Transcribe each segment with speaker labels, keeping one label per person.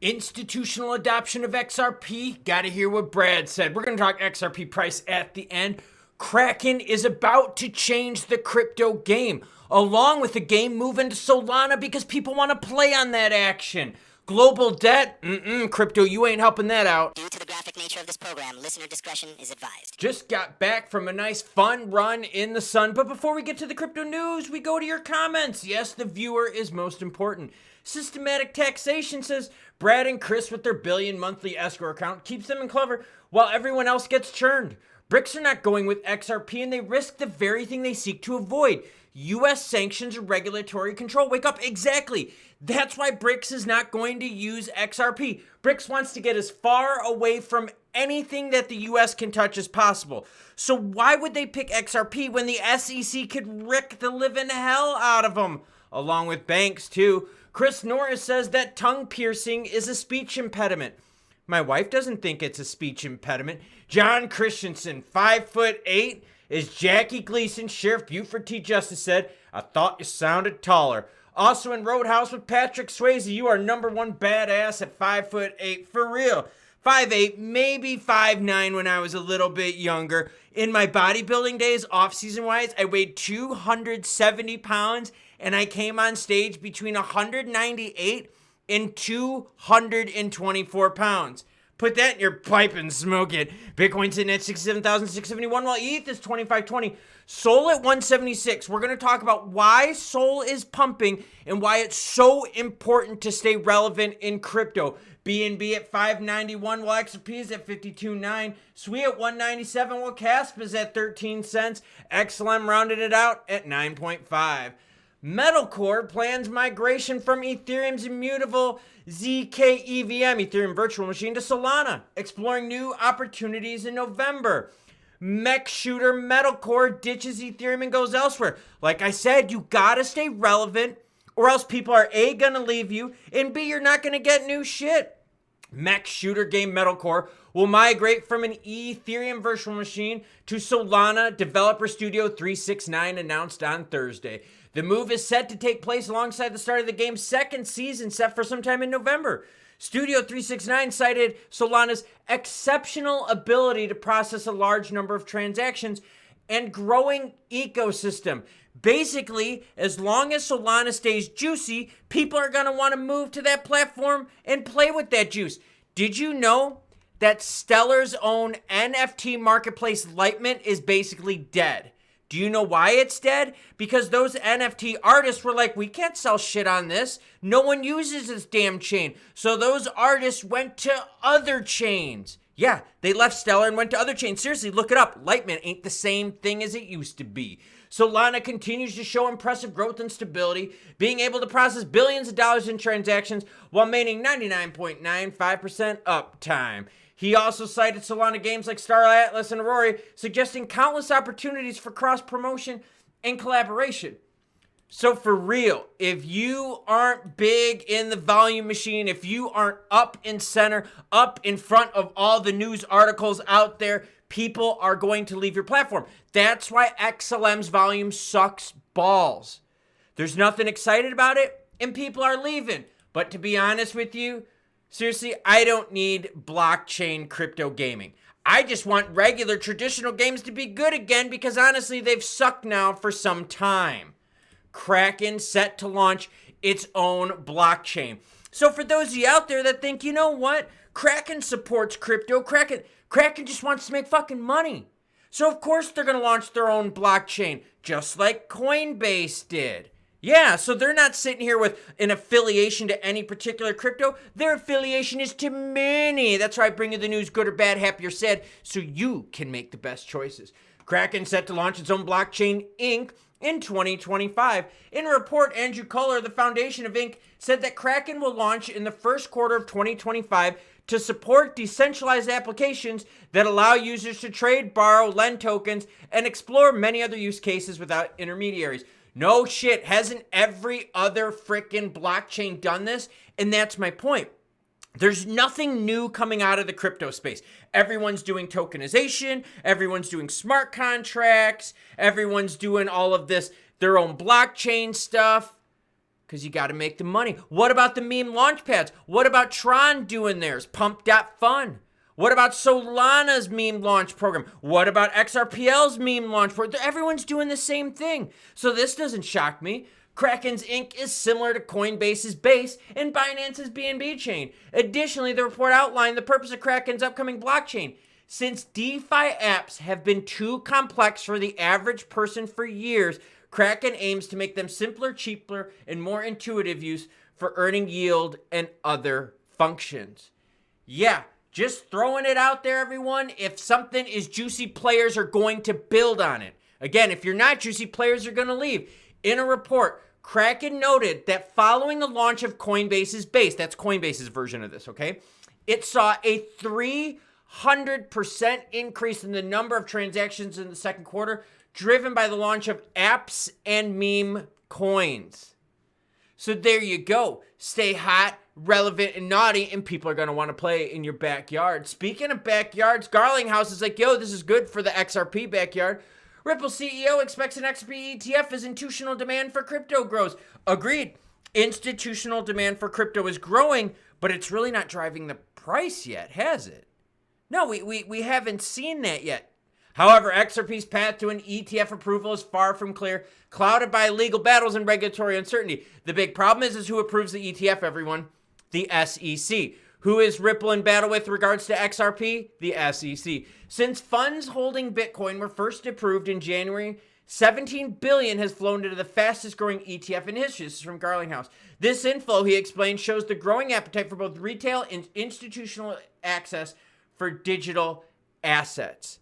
Speaker 1: Institutional adoption of XRP. Gotta hear what Brad said. We're gonna talk XRP price at the end. Kraken is about to change the crypto game, along with the game move into Solana because people want to play on that action. Global debt? Crypto, you ain't helping that out.
Speaker 2: Due to the graphic nature of this program, listener discretion is advised.
Speaker 1: Just got back from a nice fun run in the sun, but before we get to the crypto news, we go to your comments. Yes, the viewer is most important. Systematic Taxation says, Brad and Chris with their billion monthly escrow account keeps them in clover while everyone else gets churned. BRICS are not going with XRP and they risk the very thing they seek to avoid. U.S. sanctions or regulatory control. Wake up, exactly. That's why BRICS is not going to use XRP. BRICS wants to get as far away from anything that the U.S. can touch as possible. So why would they pick XRP when the SEC could rick the living hell out of them? Along with banks too. Chris Norris says that tongue piercing is a speech impediment. My wife doesn't think it's a speech impediment. John Christensen, 5'8", as Jackie Gleason, Sheriff Buford T. Justice said, I thought you sounded taller. Also in Roadhouse with Patrick Swayze, you are number one badass at 5'8", for real. 5'8", maybe 5'9" when I was a little bit younger. In my bodybuilding days, off-season wise, I weighed 270 pounds and I came on stage between 198 and 224 pounds. Put that in your pipe and smoke it. Bitcoin's in at 67,671 while ETH is 2520. Sol at 176. We're going to talk about why Sol is pumping and why it's so important to stay relevant in crypto. BNB at 591 while XRP is at 52.9. SWI at 197 while CASP is at 13 cents. XLM rounded it out at 9.5. MetalCore plans migration from Ethereum's immutable ZK EVM, Ethereum Virtual Machine, to Solana, exploring new opportunities in November. Mech shooter MetalCore ditches Ethereum and goes elsewhere. Like I said, you gotta stay relevant or else people are A, gonna leave you, and B, you're not gonna get new shit. Mech shooter game MetalCore will migrate from an Ethereum virtual machine to Solana, Developer Studio 369 announced on Thursday. The move is set to take place alongside the start of the game's second season, set for sometime in November. Studio 369 cited Solana's exceptional ability to process a large number of transactions and growing ecosystem. Basically, as long as Solana stays juicy, people are going to want to move to that platform and play with that juice. Did you know that Stellar's own NFT marketplace Lightmint is basically dead? Do you know why it's dead? Because those NFT artists were like, we can't sell shit on this. No one uses this damn chain. So those artists went to other chains. Yeah, they left Stellar and went to other chains. Seriously, look it up. Lightmint ain't the same thing as it used to be. Solana continues to show impressive growth and stability, being able to process billions of dollars in transactions while maintaining 99.95% uptime. He also cited Solana games like Star Atlas and Aurora, suggesting countless opportunities for cross-promotion and collaboration. So for real, if you aren't big in the volume machine, if you aren't up in center, up in front of all the news articles out there, people are going to leave your platform. That's why XLM's volume sucks balls. There's nothing excited about it, and people are leaving. But to be honest with you, seriously, I don't need blockchain crypto gaming. I just want regular traditional games to be good again because honestly, they've sucked now for some time. Kraken set to launch its own blockchain. So for those of you out there that think, you know what? Kraken supports crypto. Kraken just wants to make fucking money. So of course they're going to launch their own blockchain, just like Coinbase did. Yeah, so they're not sitting here with an affiliation to any particular crypto. Their affiliation is to many. That's why I bring you the news, good or bad, happy or sad, so you can make the best choices. Kraken set to launch its own blockchain, Inc., in 2025. In a report, Andrew Culler, the foundation of Inc., said that Kraken will launch in the first quarter of 2025 to support decentralized applications that allow users to trade, borrow, lend tokens, and explore many other use cases without intermediaries. No shit, hasn't every other frickin' blockchain done this? And that's my point. There's nothing new coming out of the crypto space. Everyone's doing tokenization, everyone's doing smart contracts, everyone's doing all of this, their own blockchain stuff. because you got to make the money. What about the meme launch pads? What about Tron doing theirs? Pump.fun. What about Solana's meme launch program? What about XRPL's meme launch program? Everyone's doing the same thing. So this doesn't shock me. Kraken's Inc. is similar to Coinbase's Base and Binance's BNB chain. Additionally, the report outlined the purpose of Kraken's upcoming blockchain. Since DeFi apps have been too complex for the average person for years, Kraken aims to make them simpler, cheaper, and more intuitive use for earning yield and other functions. Yeah, just throwing it out there, everyone. If something is juicy, players are going to build on it. Again, if you're not juicy, players are going to leave. In a report, Kraken noted that following the launch of Coinbase's Base, that's Coinbase's version of this, okay? It saw a 300% increase in the number of transactions in the second quarter, driven by the launch of apps and meme coins. So there you go. Stay hot, relevant, and naughty, and people are going to want to play in your backyard. Speaking of backyards, Garlinghouse is like, yo, this is good for the XRP backyard. Ripple CEO expects an XRP ETF as institutional demand for crypto grows. Agreed. Institutional demand for crypto is growing, but it's really not driving the price yet, has it? No, we haven't seen that yet. However, XRP's path to an ETF approval is far from clear, clouded by legal battles and regulatory uncertainty. The big problem is who approves the ETF, everyone? The SEC. Who is Ripple in battle with regards to XRP? The SEC. Since funds holding Bitcoin were first approved in January, $17 billion has flown into the fastest growing ETF in history. This is from Garlinghouse. This inflow, he explained, shows the growing appetite for both retail and institutional access for digital assets.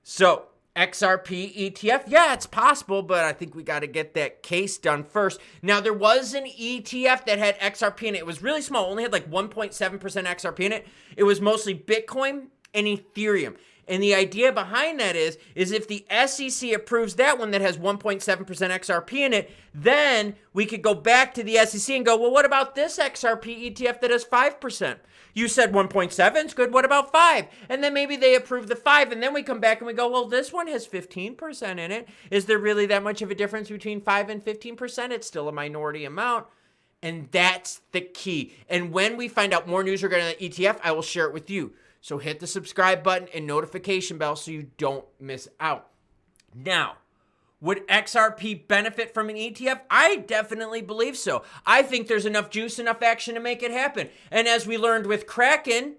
Speaker 1: So, XRP ETF, yeah, it's possible, but I think we got to get that case done first. Now, there was an ETF that had XRP in it. It was really small, only had like 1.7% XRP in it. It was mostly Bitcoin and Ethereum. And the idea behind that is if the SEC approves that one that has 1.7% XRP in it, then we could go back to the SEC and go, well, what about this XRP ETF that has 5%? You said 1.7 is good. What about 5? And then maybe they approve the 5, and then we come back and we go, well, this one has 15% in it. Is there really that much of a difference between 5 and 15%? It's still a minority amount. And that's the key. And when we find out more news regarding the ETF, I will share it with you. So hit the subscribe button and notification bell so you don't miss out. Now, would XRP benefit from an ETF? I definitely believe so. I think there's enough juice, enough action to make it happen. And as we learned with Kraken,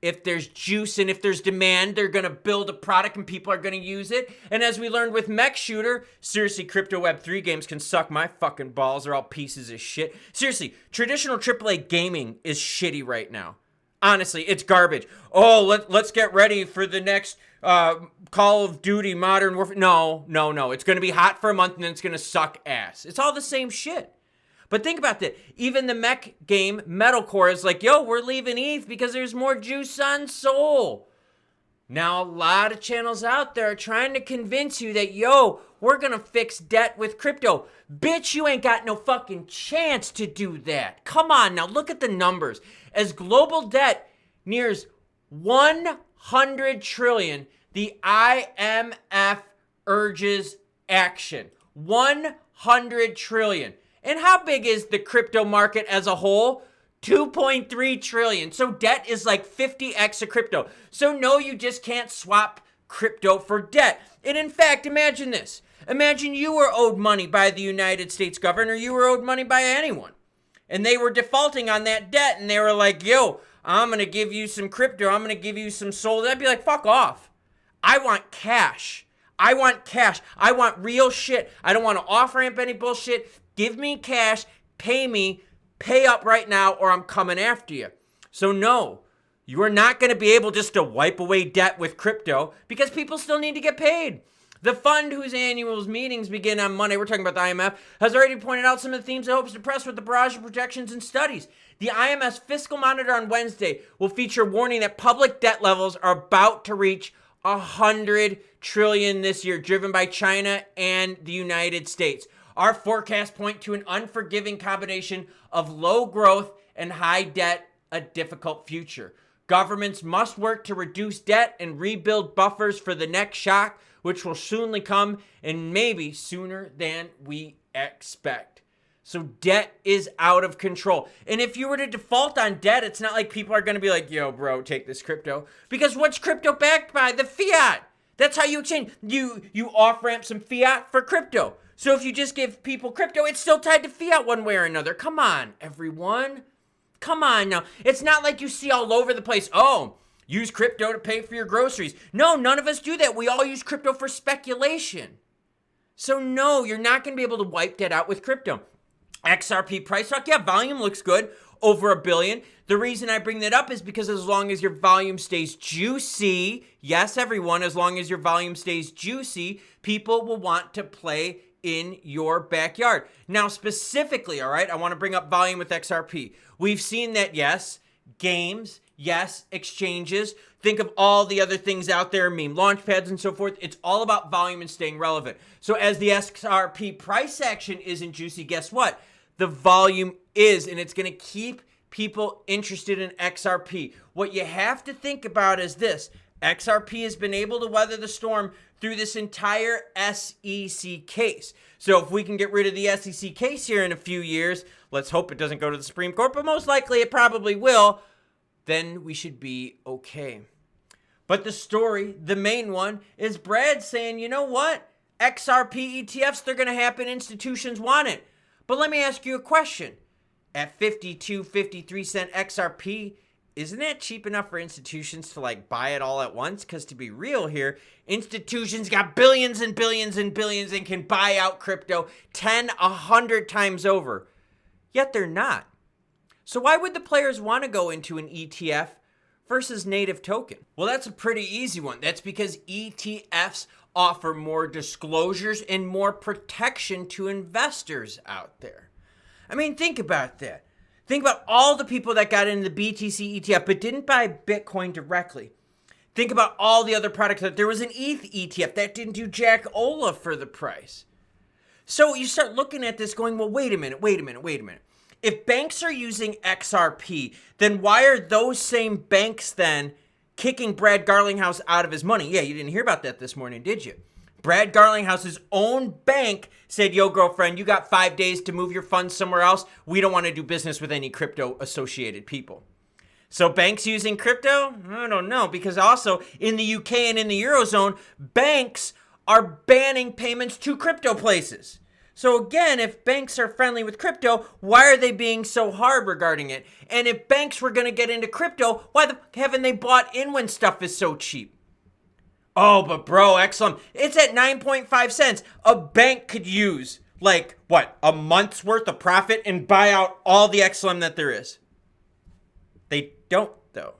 Speaker 1: if there's juice and if there's demand, they're going to build a product and people are going to use it. And as we learned with Mech Shooter, seriously, crypto Web3 games can suck my fucking balls. They're all pieces of shit. Seriously, traditional AAA gaming is shitty right now. Honestly, it's garbage. Oh, let's get ready for the next Call of Duty Modern Warfare. No. It's going to be hot for a month and then it's going to suck ass. It's all the same shit. But think about that. Even the mech game, MetalCore, is like, yo, we're leaving ETH because there's more juice on Sol. Now, a lot of channels out there are trying to convince you that, yo, we're going to fix debt with crypto. Bitch, you ain't got no fucking chance to do that. Come on now, look at the numbers. As global debt nears 100 trillion, the IMF urges action. 100 trillion. And how big is the crypto market as a whole? 2.3 trillion. So debt is like 50x of crypto. So no, you just can't swap crypto for debt. And in fact, imagine this. Imagine you were owed money by the United States government, or you were owed money by anyone. And they were defaulting on that debt, and they were like, yo, I'm going to give you some crypto. I'm going to give you some Sol. I'd be like, fuck off. I want cash. I want cash. I want real shit. I don't want to off-ramp any bullshit. Give me cash. Pay me. Pay up right now, or I'm coming after you. So no, you are not going to be able just to wipe away debt with crypto because people still need to get paid. The fund, whose annual meetings begin on Monday, we're talking about the IMF, has already pointed out some of the themes it hopes to press with the barrage of projections and studies. The IMF's Fiscal Monitor on Wednesday will feature warning that public debt levels are about to reach 100 trillion this year, driven by China and the United States. Our forecasts point to an unforgiving combination of low growth and high debt, a difficult future. Governments must work to reduce debt and rebuild buffers for the next shock, which will soonly come and maybe sooner than we expect. So debt is out of control. And if you were to default on debt, it's not like people are going to be like, yo, bro, take this crypto. Because what's crypto backed by? The fiat. That's how you exchange. You off-ramp some fiat for crypto. So if you just give people crypto, it's still tied to fiat one way or another. Come on, everyone. Come on now. It's not like you see all over the place, oh, use crypto to pay for your groceries. No, none of us do that. We all use crypto for speculation. So no, you're not going to be able to wipe that out with crypto. XRP price talk, yeah, volume looks good, over 1 billion. The reason I bring that up is because as long as your volume stays juicy, yes, everyone, as long as your volume stays juicy, people will want to play in your backyard. Now, specifically, all right, I want to bring up volume with XRP. We've seen that, yes, games, yes, exchanges. Think of all the other things out there, meme launch pads and so forth. It's all about volume and staying relevant. So as the XRP price action isn't juicy, guess what? The volume is, and it's going to keep people interested in XRP. What you have to think about is this. XRP has been able to weather the storm through this entire SEC case. So if we can get rid of the SEC case here in a few years, let's hope it doesn't go to the Supreme Court, but most likely it probably will, then we should be okay. But the story, the main one, is Brad saying, you know what? XRP ETFs, they're going to happen. Institutions want it. But let me ask you a question. At 52, 53 cent XRP, isn't that cheap enough for institutions to like buy it all at once? Because to be real here, institutions got billions and billions and billions and can buy out crypto 10, 100 times over. Yet they're not. So why would the players want to go into an ETF versus native token? Well, that's a pretty easy one. That's because ETFs offer more disclosures and more protection to investors out there. I mean, think about that. Think about all the people that got into the BTC ETF but didn't buy Bitcoin directly. Think about all the other products. There was an ETH ETF that didn't do jack Ola for the price. So you start looking at this going, well, wait a minute. If banks are using XRP, then why are those same banks then kicking Brad Garlinghouse out of his money? Yeah, you didn't hear about that this morning, did you? Brad Garlinghouse's own bank said, yo, girlfriend, you got 5 days to move your funds somewhere else. We don't want to do business with any crypto-associated people. So banks using crypto? I don't know, because also in the UK and in the Eurozone, banks are banning payments to crypto places. So again, if banks are friendly with crypto, why are they being so hard regarding it? And if banks were going to get into crypto, why the haven't they bought in when stuff is so cheap? Oh, but bro, XLM, it's at 9.5 cents. A bank could use, like, what, a month's worth of profit and buy out all the XLM that there is. They don't, though.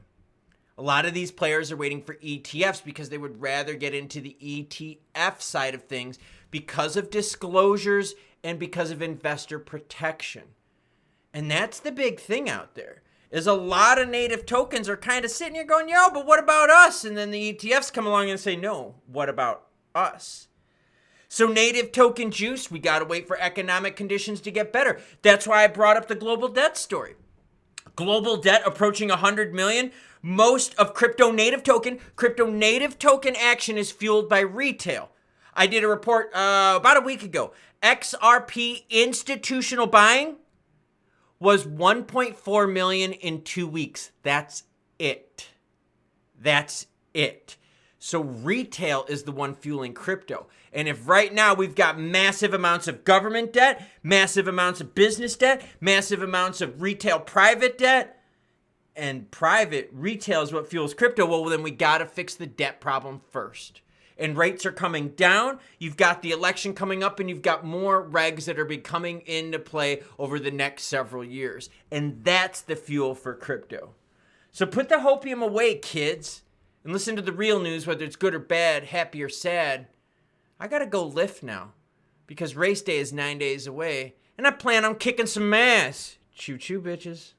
Speaker 1: A lot of these players are waiting for ETFs because they would rather get into the ETF side of things because of disclosures and because of investor protection. And that's the big thing out there. Is a lot of native tokens are kind of sitting here going, yo, but what about us? And then the ETFs come along and say, no, what about us? So native token juice, we got to wait for economic conditions to get better. That's why I brought up the global debt story. Global debt approaching 100 million. Most of crypto native token action is fueled by retail. I did a report about a week ago. XRP institutional buying was 1.4 million in 2 weeks. That's it. So retail is the one fueling crypto. And if right now we've got massive amounts of government debt, massive amounts of business debt, massive amounts of retail private debt, and private retail is what fuels crypto, well, then we got to fix the debt problem first. And rates are coming down. You've got the election coming up, and you've got more regs that are coming into play over the next several years. And that's the fuel for crypto. So put the hopium away, kids, and listen to the real news, whether it's good or bad, happy or sad. I got to go lift now because race day is 9 days away, and I plan on kicking some ass. Choo-choo, bitches.